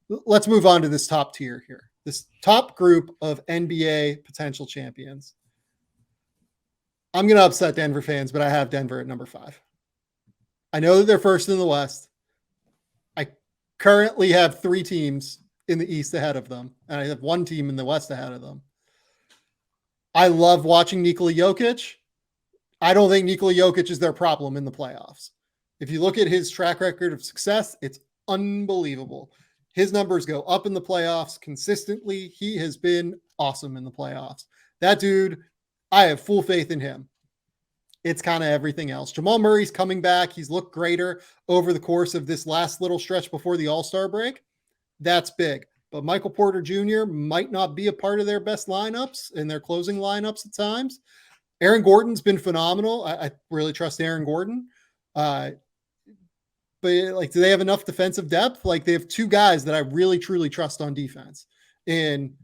let's move on to this top tier here. This top group of NBA potential champions. I'm going to upset Denver fans, but I have Denver at number 5. I know that they're first in the West. I currently have 3 teams in the East ahead of them, and I have 1 team in the West ahead of them. I love watching Nikola Jokic. I don't think Nikola Jokic is their problem in the playoffs. If you look at his track record of success, it's unbelievable. His numbers go up in the playoffs consistently. He has been awesome in the playoffs. That dude, I have full faith in him. It's kind of everything else. Jamal Murray's coming back. He's looked greater over the course of this last little stretch before the All-Star break. That's big. But Michael Porter Jr. might not be a part of their best lineups and their closing lineups at times. Aaron Gordon's been phenomenal. I really trust Aaron Gordon. But like, do they have enough defensive depth? Like, they have 2 guys that I really, truly trust on defense in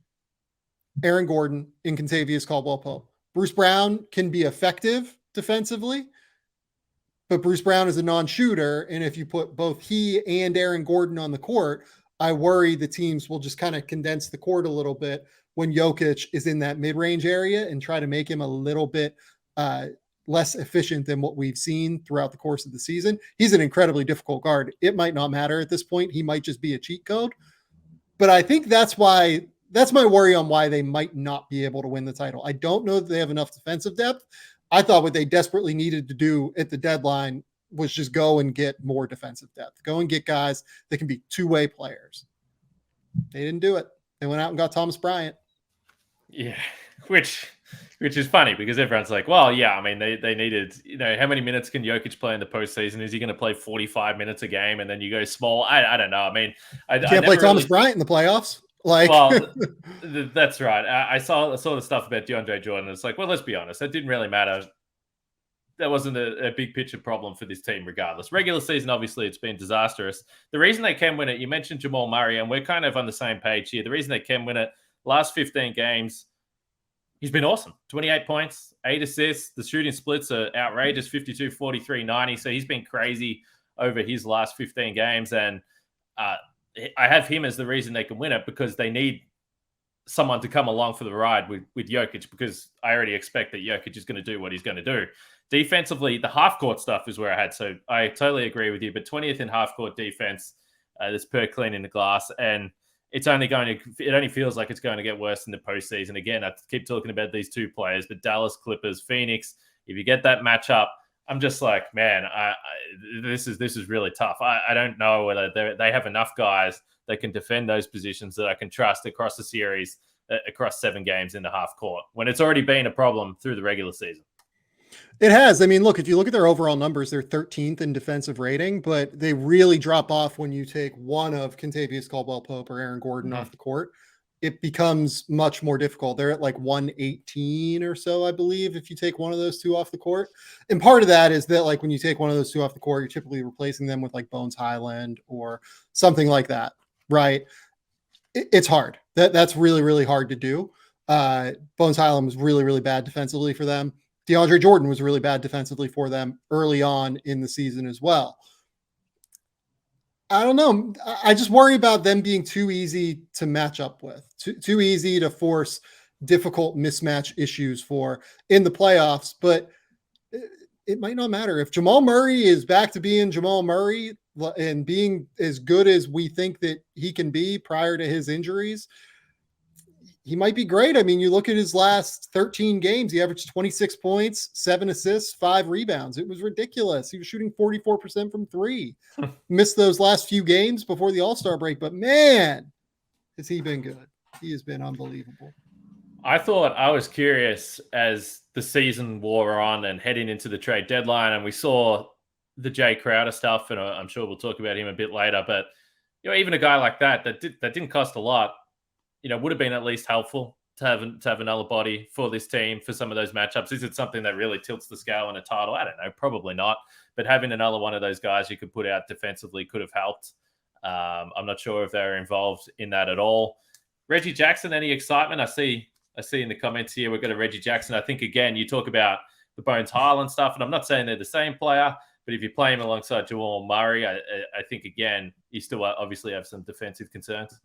Aaron Gordon and Kentavious Caldwell-Pope. Bruce Brown can be effective defensively, but Bruce Brown is a non-shooter. And if you put both he and Aaron Gordon on the court, I worry the teams will just kind of condense the court a little bit when Jokic is in that mid-range area and try to make him a little bit less efficient than what we've seen throughout the course of the season. He's an incredibly difficult guard. It might not matter at this point. He might just be a cheat code. But I think that's my worry on why they might not be able to win the title. I don't know that they have enough defensive depth. I thought what they desperately needed to do at the deadline was just go and get more defensive depth. Go and get guys that can be two-way players. They didn't do it. They went out and got Thomas Bryant. Yeah, which is funny because everyone's like, well, yeah, I mean, they needed, how many minutes can Jokic play in the postseason? Is he going to play 45 minutes a game and then you go small? I don't know. I mean, I can't play Thomas Bryant in the playoffs. Well, that's right. I saw the stuff about DeAndre Jordan. It's like, well, let's be honest. That didn't really matter. That wasn't a big picture problem for this team regardless. Regular season, obviously, it's been disastrous. The reason they can win it, you mentioned Jamal Murray, and we're kind of on the same page here. The reason they can win it, last 15 games, he's been awesome. 28 points, 8 assists. The shooting splits are outrageous, 52, 43, 90. So he's been crazy over his last 15 games. And I have him as the reason they can win it because they need someone to come along for the ride with Jokic, because I already expect that Jokic is going to do what he's going to do. Defensively, the half-court stuff is where I had. So I totally agree with you. But 20th in half-court defense, that's per clean in the glass. And it only feels like it's going to get worse in the postseason. Again, I keep talking about these 2 players, but Dallas Clippers, Phoenix, if you get that matchup, I'm just like, man, this is really tough. I don't know whether they have enough guys that can defend those positions that I can trust across the series, across 7 games in the half court, when it's already been a problem through the regular season. It has. I mean, look, if you look at their overall numbers, they're 13th in defensive rating, but they really drop off when you take one of Kentavious Caldwell-Pope or Aaron Gordon off the court. It becomes much more difficult. They're at like 118 or so, I believe, if you take one of those 2 off the court. And part of that is that, like, when you take one of those 2 off the court, you're typically replacing them with like Bones Highland or something like that, right? It's hard. That's really, really hard to do. Bones Highland was really, really bad defensively for them. DeAndre Jordan was really bad defensively for them early on in the season as well. I don't know. I just worry about them being too easy to match up with, too easy to force difficult mismatch issues for in the playoffs. But it might not matter. If Jamal Murray is back to being Jamal Murray and being as good as we think that he can be prior to his injuries, he might be great. I mean, you look at his last 13 games, he averaged 26 points, 7 assists, 5 rebounds. It was ridiculous. He was shooting 44% from 3. Missed those last few games before the All-Star break, but man, has he been good. He has been unbelievable. I was curious as the season wore on and heading into the trade deadline, and we saw the Jay Crowder stuff, and I'm sure we'll talk about him a bit later, but even a guy like that didn't cost a lot, would have been at least helpful to have another body for this team for some of those matchups. Is it something that really tilts the scale in a title? I don't know, probably not. But having another one of those guys you could put out defensively could have helped. I'm not sure if they're involved in that at all. Reggie Jackson, any excitement? I see in the comments here we've got a Reggie Jackson. I think, again, you talk about the Bones Highland stuff, and I'm not saying they're the same player, But if you play him alongside Jamal Murray, I think, again, you still obviously have some defensive concerns.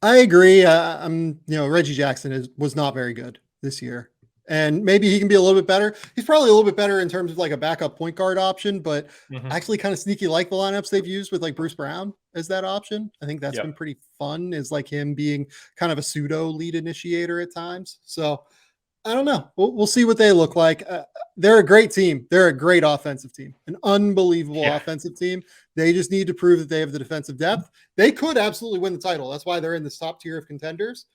I agree. Reggie Jackson was not very good this year. And maybe he can be a little bit better. He's probably a little bit better in terms of like a backup point guard option, but I actually kind of sneaky like the lineups they've used with like Bruce Brown as that option. I think that's been pretty fun, is like him being kind of a pseudo lead initiator at times. So I don't know. We'll see what they look like. They're a great team. They're a great offensive team, an unbelievable offensive team. They just need to prove that they have the defensive depth. They could absolutely win the title. That's why they're in this top tier of contenders.